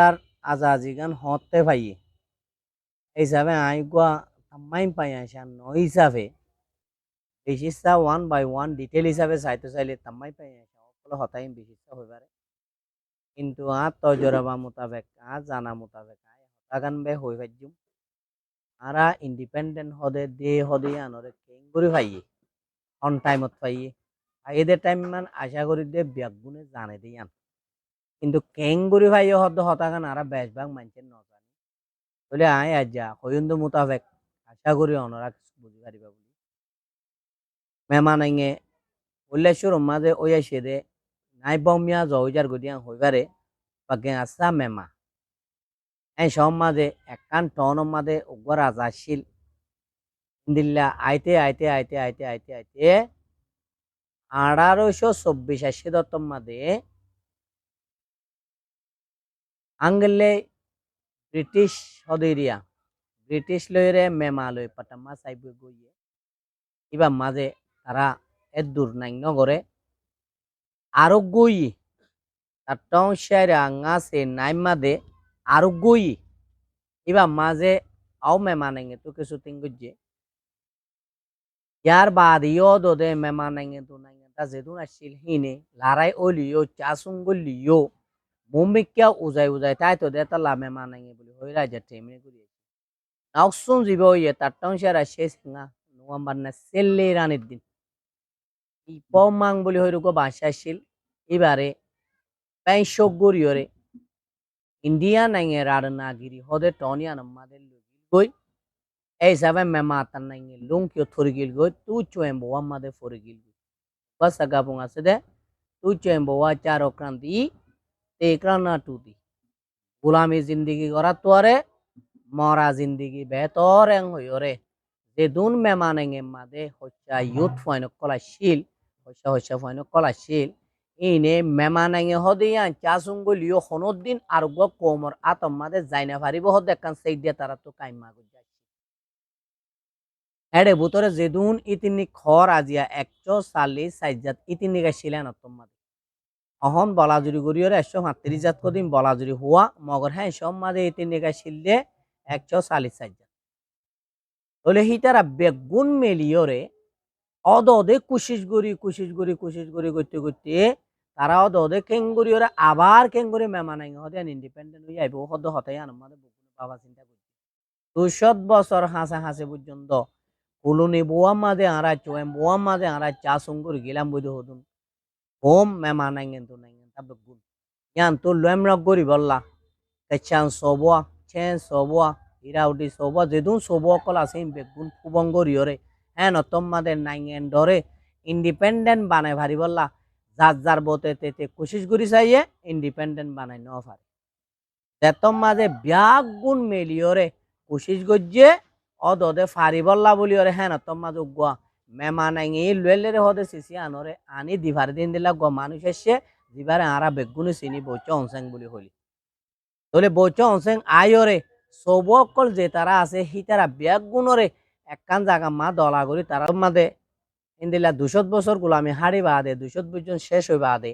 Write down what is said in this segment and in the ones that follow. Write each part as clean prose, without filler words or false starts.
আর আজাজিগান হতে পাইয়ে এই হিসাবে আই গুয়া তাম্মাইম পাই আসা ন হিসাবে বিশিষ্টা ওয়ান বাই ওয়ান ডিটেল হিসাবে চাইতে চাইলে তাম্মাই পাই আসা সকল হতাইম বিশিষ্টা হয়ে পারে কিন্তু তজরবা মোতাবেক জানা মোতাবেক হতাগান বে হয়ে পাইজুম আরা ইন্ডিপেন্ডেন্ট হদে দে হদে আনরে কেঙ্গুরি পাইয়ে অন টাইমত পাইয়ে আর এদের টাইম মান আশা করি দে ব্যাগুনে জানে দিয়ান কিন্তু কেঙ্গুরি পাইয়ে হদ হতাগান আরা বেশভাগ মানছেন ন জানি বলে আয় আজ্জা হইন্দু মোতাবেক আশা করি অনরা বুঝি পারিবা বলি মেমানাইঙে উল্লেশ্বর মাঝে ওই সেদে নাই বমিয়া জয়জার গদিয়াং হইবারে বাগে আসা মেমা এই সব মাঝে একান টন মাঝে উগ্র রাজাশীল দিল্লা আইতে আইতে আইতে আইতে আইতে আইতে 1824 আশি দত্তম মাঝে আঙ্গলে ব্রিটিশ হদেরিয়া ব্রিটিশ লইরে মেমালয় পাটামা সাইব গইয়ে ইবা মাঝে তারা এর দূর নাই নগরে আরো গই তার টং শেয়ারে আঙাছে নাই মাঝে আরো গই ইবা মাঝে আও মেমানাইঙে তো কিছু তিঙ্গুজে ইয়ার বাদ ইয় দোদে মেমানাইঙে তো নাইঙে তা যেদুন আসছিল হিনে লারাই ওলিও চাসুঙ্গলিও মুমিক্কা উজাই উজাই তাই তো দে তালা মেমানাইঙে বলি হই রাজা টেমনে করিয়ে নাকসুন জিব ইয়ে তার টং শেয়ারা শেষ না নভেম্বর না সেল্লে রানের দিন ই পমাং বলি হইরুকো বাসা আসছিল এবারে পেঁশক গরিয়রে ইন্ডিয়া নাইঙে রাড়নাগিরি হদে টনিয়ান আমাদের গই এই হিসাবে মেমাতান নাইঙে লুঙ্কিও থরিগিল গই তু চোয়েম বোয়া মাদে ফরিগিল গই বাস আগাপুং আছে দে তু চোয়েম বোয়া চার অক্রান্তি তেকরানা টুতি গুলামি জিন্দিগি করা তোরে মরা জিন্দিগি বেতর এং হইরে যে দুন মেমানাইঙে মাদে হচ্ছা ইউথ ফয়ন কলাশীল হচ্ছা হচ্ছা ফয়ন কলাশীল ইনে মেমানাইঙে হদিয়ান চাসুঙ্গলিও হনদিন আর গো কোমর আতম মাদে যাইনা পারিব হদ দেখান সেই দিয়ে তারা তো কাইমা গুজাই এডে বুতরে যেদুন ইতিনি খর আজিয়া 140 সাইজাত ইতিনি গাইছিলেন অতম মাদে অহন বলাজুরি গরিয়রে 135 জাত কদিন বলাজুরি হুয়া মগর হ্যাঁ সব মাদে ইতিনি গাইছিলে 140 সাইজাত বলে হিতারা বেগুন মেলিয়রে অদে কুশিস গরি করতে করতে তারা অদে কেঙ্গুরি ওরা আবার কেঙ্গুরি মেমানাই হদে ইন্ডিপেন্ডেন্ট হয়ে আইব হদ হতাই আনমাদে বাবা চিন্তা করছে 200 বছর হাসে হাসে পর্যন্ত কুলুনি বোয়া মাদে আরা চোয়েম বোয়া মাদে আরা চা সঙ্গুর গেলাম বইতে হতুন হোম মেমানাই তো নাই তা বেগুন ইয়ান তো লয়েম রক গরি বললা কেচান সবুয়া চেন সবুয়া ইরাউটি সবুয়া যেদুন সবুয়া কল আছে বেগুন ফুবঙ্গরিয়রে হ্যাঁ নতম মাদের নাইঙেন ডরে ইন্ডিপেন্ডেন্ট বানাই ভারি বললা যার যার বতে তেতে কোশিশ করি চাইয়ে ইন্ডিপেন্ডেন্ট বানাই ন পারে তেতম মাঝে ব্যাগ গুণ মেলিয়রে কোশিশ গজ্জে অদে ফারি বললা বলিয়রে হ্যাঁ নতম মাঝে গুয়া মেমা নাইঙে লুয়েলেরে হদে সিসি আনরে আনি দিভার দিন দিলা গুয়া মানুষ এসে দিবারে আরা বেগুনি চিনি বইচ অনসেং বলি হলি তাহলে বইচ অনসেং আয়রে সবকল যে তারা আছে হি তারা ব্যাগ গুণরে একখান জায়গা মা দলা করি তারা মাদে ইন্দিলা 200 বছর গোলামি হাড়ি বাদে 200 বছর শেষ হই বাদে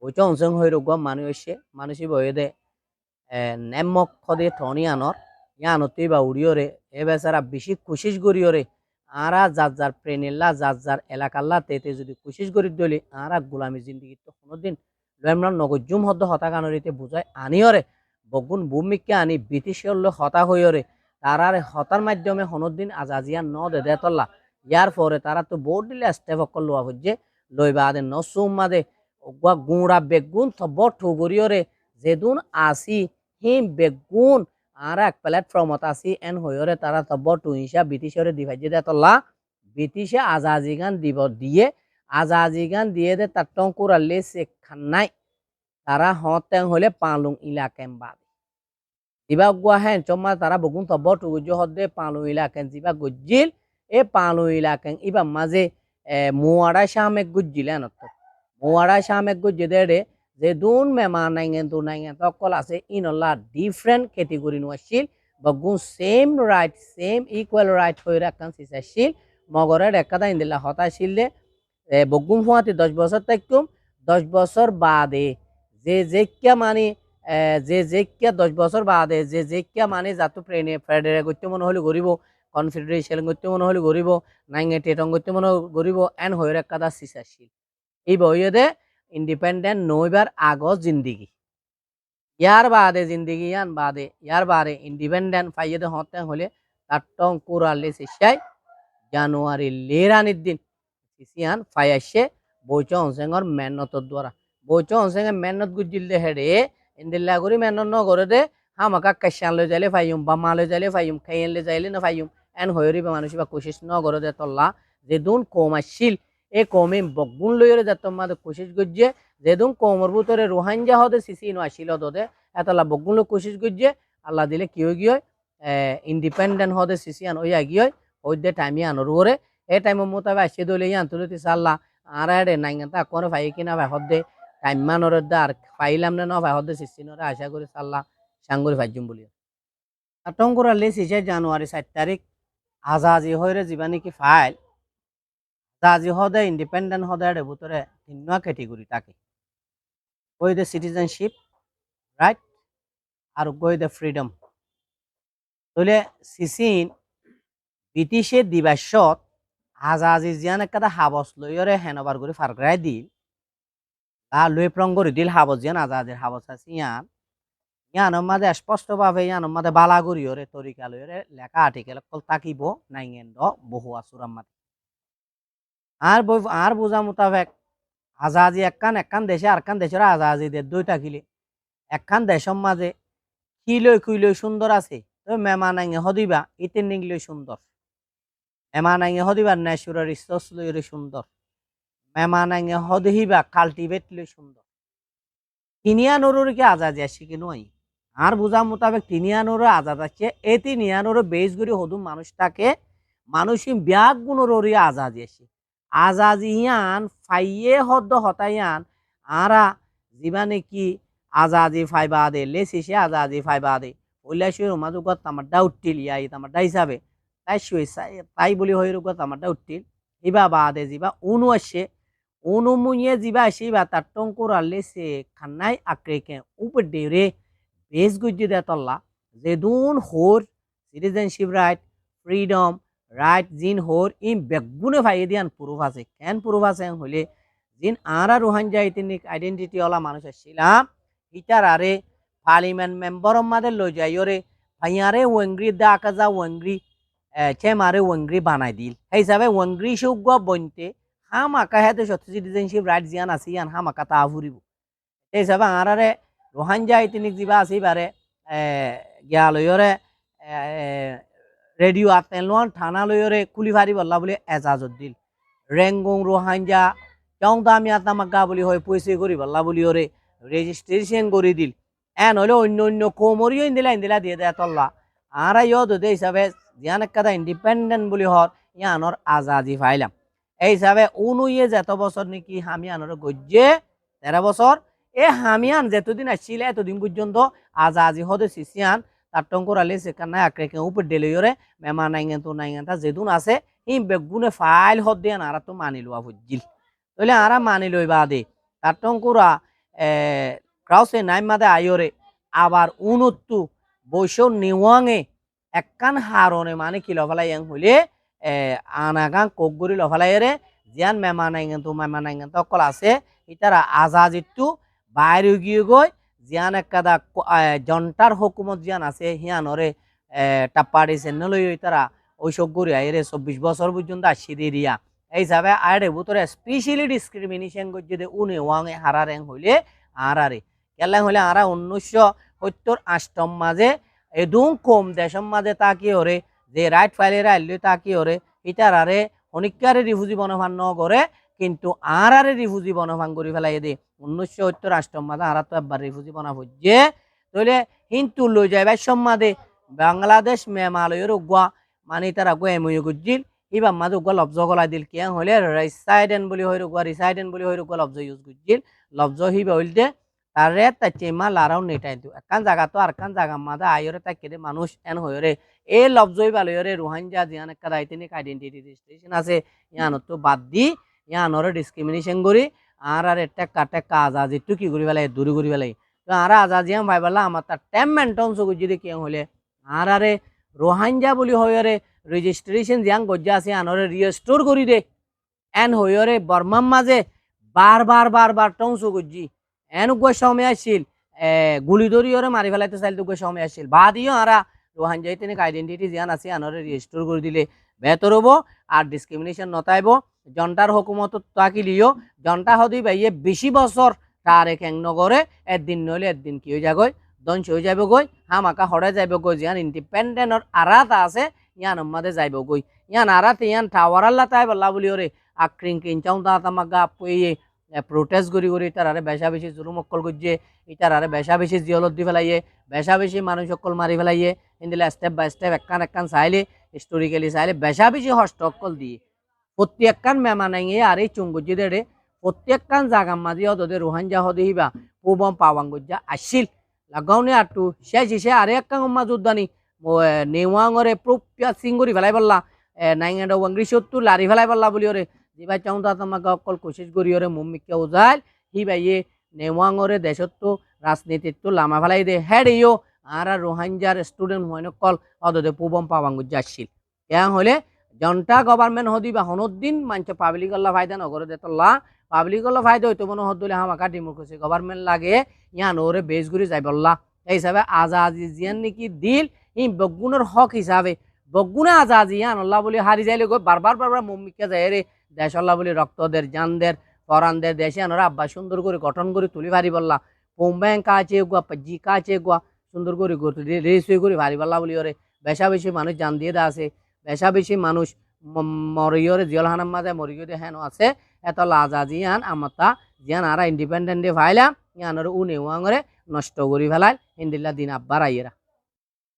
বইচ অংশং হই রোগ মানুষ এসে মানুষই বয়ে দে নেমক খদে টনি আনর ইয়ানতেই বা উড়িয়রে এ বেচারা বেশি কোশিশ করিয়রে আরা যার যার প্রেনিল্লা যার যার এলাকাল্লা তেতে যদি কোশিশ করি দলি আরা গোলামি জিন্দিগি তো কোনোদিন লয়মরা নগজুম হদ্দ হতাকানরিতে বুঝায় আনিয়রে বগুন ভূমিকে আনি ব্রিটিশর হতা হইয়রে তারার হতার মাধ্যমে হনদিন আজাজিয়া ন দে দেতল্লা ইয়ার পরে তারা তো বোর্ড দিলে স্টেপ অকল লোয়া হচ্ছে লইবা আদে নসুম মাদে গুঁড়া বেগুন থব ঠুগুরিয়রে যেদুন আসি হিম বেগুন আর এক প্ল্যাটফর্মত আসি এন হইরে তারা তব টুইসা ব্রিটিশরে দিভাইজে দেতল্লা ব্রিটিশে আজাজি গান দিব দিয়ে আজাজি গান দিয়ে দে তার টঙ্কুরালে সে খান্নাই তারা হতেং হলে পালুং ইলাকেম বাদ দিবা গুয়া হ্যাঁ চম্মা তারা বগুন তব টুগুজ হদে পালুং ইলাকেন দিবা গজ্জিল এ পালু ইলাকেন ইবা মাঝে মুয়াড়া শামেক গুজিলেন মুয়াড়া শামেক গুজি দেড়ে যে দুন মেমা নাইঙেন তো নাইঙেন তকল আছে ইনল্লা ডিফারেন্ট ক্যাটেগরি নোয়াছিল বগুন same right same equal right হয়ে রাখান সিসাছিল মগরের একাদা ইন্দিল্লা হতাছিল দে বগুন ফুয়াতে 10 বছর তাইকুম 10 বছর বাদে যে কিয়া মানে যে কিয়া 10 বছর বাদে যে কিয়া মানে যাতো ফেডারে করতে মনে হলে গরিব কনফেডারেশন করতে মনে হলে গরিব নাইঙ্গে টেটং করতে মনে গরিব এন হয়ে কাদা সিসাশীল এই বইয়ে ইন্ডিপেন্ডেন্ট নইবার আগজ জিন্দিগি ইয়ার বাদে ইন্ডিপেন্ডেন্ট ফাইয়েদে হতে হলে তার টং কুরালে শিষ্যায় জানুয়ারি লেরানির দিন সিসিয়ান ফায়াসে বইচ অনসেঙর মেহনতর দ্বারা বইচ অনসেঙে মেহনত গুজিল দে হেডে ইন্দিল্লা করি মেহনত ন করে দে হামাকা কাশান লই যাইলে ফাইম বা মা লই যাইলে ফাইম খাইয়েন লই যাইলে না ফাইম এন হয়রি বা মানুষ বা কোশিশ ন করে দে তল্লা যে দুন কম আসছিল এ কমে বগুন লইরে যত মাদে কোশিশ গজ্জে যে দুন কমর ভিতরে রোহাঞ্জা হদে সিসি ন আসিল দদে এতলা বগুন লো কোশিশ গজ্জে আল্লাহ দিলে কি হই গিয়ে ইন্ডিপেন্ডেন্ট হদে সিসিয়ান ওইয়া গিয়ে ওইদে টাইমি আনর ওরে এ টাইম মোতাবে আসে দলে ইয়ান তুলতি সাল্লা আর এডে নাইঙ্গাতা কোন ফাই কিনা ভাই হদে টাইম মানর আর ফাইলাম না ভাই হদে সিসিনরে আশা করি সাল্লা সাঙ্গুরি ফাইজুম বলি আটঙ্কুরা লে সিসে জানুয়ারি 7 তারিখ আজাজি হইরে জীবানি কি ফাইল আজাজি হদে ইন্ডিপেন্ডেন্ট হদে এডে ভিতরে তিনটা ক্যাটেগরি থাকে ওই দে সিটিজেনশিপ রাইট আর গই দে ফ্রিডম তলে সিসিন ব্রিটিশের দিবাসত আজাজি জিয়ান একটা হাবস লইরে হেনবার করে ফারগ্রাই দিল তা লই প্রং করে দিল হাবস জিয়ান আজাজির হাবস আছে ইয়ানোর মাঝে স্পষ্টভাবে ইয়ানোর মাঝে বালা করিওরে তরিকা লইরে লেখা আর্টিকেল কল তাকিব নাইঙ্গেন দ বহু আসুরাম মাঝে আর বোঝা মোতাবেক আজাজি একখান দেশে আরকান দেশের আজাজিদের দুইটা কিলে একখান দেশের মাঝে কিলই সুন্দর আছে তো মেমানাঙ্গে হদিবা ইতিন নিগলই সুন্দর মেমানাঙ্গে হদিবার ন্যাচুরাল রিসোর্স লইরে সুন্দর মেমানাঙ্গে হদিবা কাল্টিভেট লই সুন্দর তিনিয়ানোর কি আজাজি আসি কি নয় আর বোঝা মোতাবেক তিনিয়ানোর আজাদ আছে এই তিনিয়ানোর বেশ করে হদুম মানুষটাকে মানুষই ব্যাগ গুণর আজাদি আসি আজাজি ইয়ান ফাইয়ে হদ্দ হতাইয়ান আরা জীবানে কি আজাদি ফাইবা দে লেসিসে আজাদি ফাইবা দে ওইলাশুয়ের মাদুকত আমার ডাউটিল ইয়াই আমার ডা হিসাবে তাই বলি হয়ে রুকত আমার ডাউটিল ইবা বাদে যিবা উনু আসে অনুমুয়ে যিবা আসিবা তার টঙ্কুর আল্লে সে খান্নাই আক্রেকে উপর ডেরে বেশ গুজি দে তল্লা যে দুন হোর সিটিজেনশিপ রাইট ফ্রিডম রাইট জিন হোর ইন বেগুনে ভাই দিয়ান প্রুফ আছে কেন প্রুফ আছে হলে জিন আরা রোহান যাই তিনি আইডেন্টিটি ওলা মানুষ আসছিলাম ইটার আরে পার্লিমেন্ট মেম্বার মাদের লই যাই ওরে ভাইয়ারে ওয়েংগ্রি দা আকাজা ওয়েংগ্রি চেমারে ওয়েংগ্রি বানাই দিল সেই হিসাবে ওয়েংগ্রি সুগ বনতে হাম আকা হেতে সত্য সিটিজেনশিপ রাইট জিয়ান আছে ইয়ান হাম আকা তা ফুরিব সেই হিসাবে আরারে রোহান যাই তিনি যিবা আছে বারে গিয়া লইরে রেডিও আতেন থানা লইরে কুলি ফারি বললা বলে এজাজত দিল রেঙ্গং রোহাঞ্জা কেউ দামি আতামাগা বলি হয় পয়সা করি বললা বলি ওরে রেজিস্ট্রেশন করে দিল এন হলে অন্য কোমরিও ইন্দিলা দিয়ে দেয় তল্লা আর ইয়দ দে হিসাবে জিয়ান একটা ইন্ডিপেন্ডেন্ট বলি হর ইয়ানোর আজাদি ফাইলাম এই হিসাবে উনুয়ে যত বছর নাকি হামিয়ানোর গজ্জে 13 বছর এ হামিয়ান যতদিন আসছিল এতদিন পর্যন্ত আজাদি হদে সিসিয়ান তার টঙ্কর আলে সেখানে আক্রেকে উপর ডেলিওরে মেমা নাইঙ্গেন তা যেদুন আছে ই বেগুনে ফাইল হদ দিয়ে আরা তো মানি লওয়া বুঝিল তাহলে আরা মানি লই বাদে তার টঙ্কুরা ক্রাউসে নাইম মাদে আইরে আবার উনত্তু বৈশ নিওয়াঙে একখান হারনে মানে কি লফালাই হইলে আনাগাং কোকগুড়ি লফালাইরে জিয়ান মেমা নাইঙ্গেন তো অকল আছে ইতারা আজাজিতু বাইরে গিয়ে গই জিয়ান একটা জন্টার হুকুমত জিয়ান আছে হিয়ানরে টাপ্পাড়ি চেন্নলই তারা ওই সব গড়ি আইরে 24 বছর পর্যন্ত আসি দিয়া এই হিসাবে আইরে ভিতরে স্পেশালি ডিসক্রিমিনেশন করছে উনি ওয়াঙে হারারেং হইলে আরারে কেলাং হইলে আরা 1978 মাঝে এদুং কম দেশম মাঝে তাকি ওরে যে রাইট ফাইলের আইলে তাকি ওরে ইটার আরে অনিকারে রিফিউজি বনভান ন করে কিন্তু আরে রিফিউজি বনভান করে ফেলাই দে 1978 মাঝে আরা তো একবার রিফিউজি বনা হচ্ছে তাহলে হিন্দু লই যাইবার সম্মাদে বাংলাদেশ মেমালয়ের উগুয়া মানে তারা গো এমইউ গুজিল ইবা মাদু গো লফজ গলা দিল কিয়া হলে রেসাইডেন্ট বলি হইর গো রেসাইডেন্ট বলি হইর গো লফজ ইউজ গুজিল লফজ হিবা হইলতে তারে তাচেমা লারাও নেটাইতো একখান জায়গা তো আরখান জায়গা মাদা আইরে তাকে মানুষ এন হইরে এই লফজই বালয়রে রোহাঞ্জা জিয়ান একটা আইডেন্টিটি রেজিস্ট্রেশন আছে ইয়ান তো বাদ দি ইয়ানরে ডিসক্রিমিনেশন করি আর একটা কাটে কাজ আজ একটু কি করি ফেলাই দূরে করি ফেলাই তো তো আরা আজাজিয়াম ভাইবালা আমার তার টেম মেন্টন সো যদি কেউ হলে আরে রোহাঞ্জা বলি হয়রে রেজিস্ট্রেশন জিয়াং গজ্জা আছে আনরে রিস্টোর করি দে এন হয়রে বর্মাম মাঝে বার টংসু গজ্জি এন গো সময় আসছিল গুলি ধরি ওরে মারি ফেলাইতে চাইল তো গো সময় আসছিল বাদিও আরা রোহাঞ্জাই তিনি আইডেন্টিটি জিয়ান আছে আনরে রেজিস্টোর করে দিলে বেহতর হবো আর ডিসক্রিমিনেশন নতাইব জনতার হুকুমত তাকিলিও জনতা হদি বাইয়ে বেশি বছর তার এক নগরে একদিন নইলে একদিন কি হয়ে যাগই দঞ্চ হয়ে যাবে গই হামাকা হরে যাইব গই জিয়ান ইন্ডিপেন্ডেন্টর আরাত আছে ইয়ান আমাদের যাইব গই ইয়ান আরাত ইয়ান টাওয়ার আল্লাহ তাই বল্লা বলি ওরে আক্রিং কিনচাও তা তামাগা পইয়ে প্রোটেস্ট করি করি তারারে বেশা বেশি জুলুম অক্কল করছে ইতারারে বেশা বেশি জিয়লত দি ফেলাইয়ে বেশা বেশি মানুষ অক্কল মারি ফেলাইয়ে ইন্দিলা স্টেপ বাই স্টেপ একখান একখান চাইলে হিস্টোরিক্যালি চাইলে বেশা বেশি হস্ত অক্কল দিয়ে প্রত্যেকখান মেমানাইয়ে আর এই চুঙ্গুজি দেড়ে প্রত্যেকখান জাগার মাঝে ওদের রোহাঞ্জা হদে হিবা পুবম পাওয়াঙ্গুজা আসিল লাগাওনে আটু শেষ হিসে আরে একখান মাঝ উদ্দানি নেওয়াঙরে প্রুপিয়া সিঙ্গুরি ফেলাই পারলা নাইঙ্গাডা ওয়াঙ্গি সত্তু লারি ফেলাই পারলা বলি ওরে যিবাই চাও তা তোমাকে অকল কোশিশ করি ওরে মুম্মিকে উজাইল হিবাইয়ে নেওয়াঙরে দেশত্ব রাজনীতিত্ব লামা ফেলাই দে হেড ইও আর রোহাঞ্জার স্টুডেন্ট হয় নকল অদে পুবম পাওয়াঙ্গুজা আসিল কেন হলে জনতা গভর্নমেন্ট হদি বা হনদিন মানছে পাবলিক আল্লাহ ফায়দা নগরে দেতল্লা পাবলিক আল্লাহ ফায়দা হইতো মনে হদলে হামাকা ডেমোক্রেসি গভর্নমেন্ট লাগে ইয়ান ওরে বেশ করে যাই বললা এই হিসাবে আজাদি জিয়ান নাকি দিল ই বগুনের হক হিসাবে বগুনে আজাদি ইয়ান আল্লাহ বলে হারি যাইলে গো বারবার মম্মিকে যায় রে দেশ আল্লাহ বলে রক্তদের জানদের পরানদের দেশে আনরা আব্বা সুন্দর করে গঠন করে তুলি ভারি বললা পোম্ব্যাং কাছে গুয়া পাজি কাছে গুয়া সুন্দর করে রেস হয়ে করে ভারি বললা বলি ওরে বেশা বেশি মানুষ জান দিয়ে দা আছে বেশা বেশি মানুষ মরিয়রে জিয়লহানার মাঝে মরিয়রে হেন আছে এত লাজা জিয়ান আমতা জিয়ান আরা ইন্ডিপেন্ডেন্ট ডে ফাইলাম ইয়ানোর উনে ওয়াঙরে নষ্ট করি ফেলাল হিন্দিল্লা দিন আব্বার আইয়েরা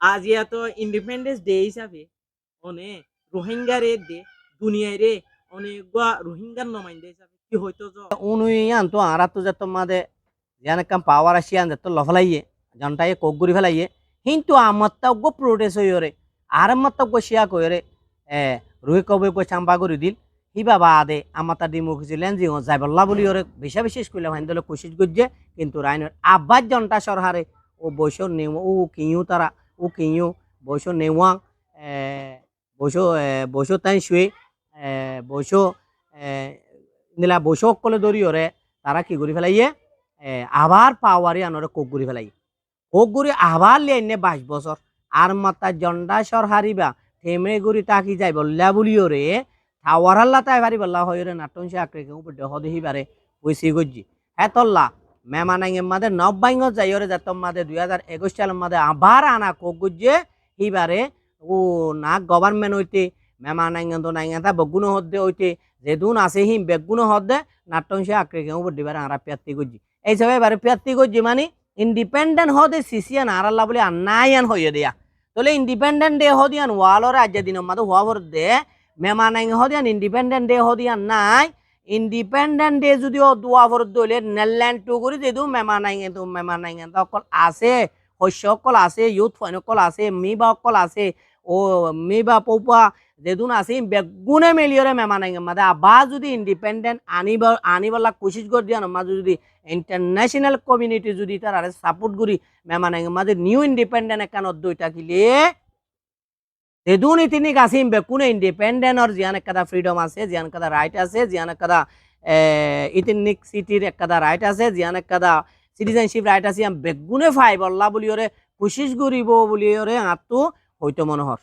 আজ এত ইন্ডিপেন্ডেন্স ডে হিসাবে অনেক রোহিঙ্গার ডে দুনিয়ায় রে অনেক রোহিঙ্গার নমাইন্দা হিসাবে কি হইতো উনুই ইয়ান তো আরা তো যত মাদে জিয়ান কাম পাওয়ার আসিয়ান যত লফলাইয়ে জনটাই কোক গুরি ফেলাইয়ে কিন্তু আমতা গো প্রোটেস্ট হইরে আর মতো গো শিয়া কইরে রুই কবে গো চাম্পা করে দিল হিবা বাদে আমাতা ডেমোক্রেসি লেন্সিং যাইবল্লা বলি ওরে বেশা বিশেষ করলে ভাইন্দলে কোশিশ করছে কিন্তু রাইনের আব্বাস জনতা সরহারে ও বৈশ নেও ও কিউ তারা ও কিউ বৈশ নেওয়াং বৈশ তাই শুয়ে বৈশ নিলা বৈশ অকলে ধরি ওরে তারা কি করে ফেলাইয়ে আবার পাওয়ারে আনরে কোক করে ফেলাইয়ে কোক করে আবার লিয়ে 22 বছর আর মাতা জন্ডা সরহারিবা থেমে গুড়ি তাকি যাই বললা বলিও রে টাওয়ার আল্লাহ তাই ভারি বললা হয় রে নাটন সে আঁকড়ে কেউ দেহি বারে ওইসি গজ্জি হ্যাঁ তল্লা মেমানাঙ্গের মাদে নব্বাইঙ্গ যাই ওরে যাতম মাদে 2021 সালের মাদে আবার আনা কোক গজ্জে হিবারে ও না গভর্নমেন্ট হইতে মেমানাঙ্গ তো নাইঙ্গা তা বগুনো হদ্দে হইতে যেদুন আছে হিম বেগুনো হদ্দে নাটন সে আঁকড়ে কেউ দিবারে আরা পেয়াত্তি গজ্জি এই সবাই বারে পেয়াত্তি গজ্জি মানে ইন্ডিপেন্ডেন্ট হদে সিসিয়ান আর আল্লাহ বলে আন্নায়ান হইয়ে দেয়া তাহলে ইন্ডিপেন্ডেন্ট ডে হদিয়ান ওয়ালরে আজ দিনের মাঝে হওয়া ভর দে মেমানাই হদিয়ান ইন্ডিপেন্ডেন্ট ডে হদিয়ান নাই ইন্ডিপেন্ডেন্ট ডে যদি দোয়া ভর দলে নেলল্যান্ড টু করে যেদু মেমানাই অকল আছে শস্য অকল আছে ইউথ ফাইন অকল আছে মিবা অকল আছে ও মিবা পৌপা যেদুন আছে বেগুনে মেলিয়রে মেমানাই মাঝে আবার যদি ইন্ডিপেন্ডেন্ট আনিবলা কোশিশ করে দিয়ান মাঝে যদি ইন্টারন্যাশনাল কমিউনিটি যদি তার সাপোর্ট করি মেমানাই মাঝে নিউ ইন্ডিপেন্ডেন্ট একান দুইটা কিলে তেদুনি তিনি গাছিম বেকুনে ইন্ডিপেন্ডেন্ট আর জিয়ান একটা ফ্রিডম আছে জিয়ান একটা রাইট আছে জিয়ান একটা ইথনিক সিটির একটা রাইট আছে জিয়ান একটা সিটিজেনশিপ রাইট আছে বেগুনে ফাই বললা বলি ওরে কোশিশ করিব বলি ওরে আত্ম হইতো মনোহর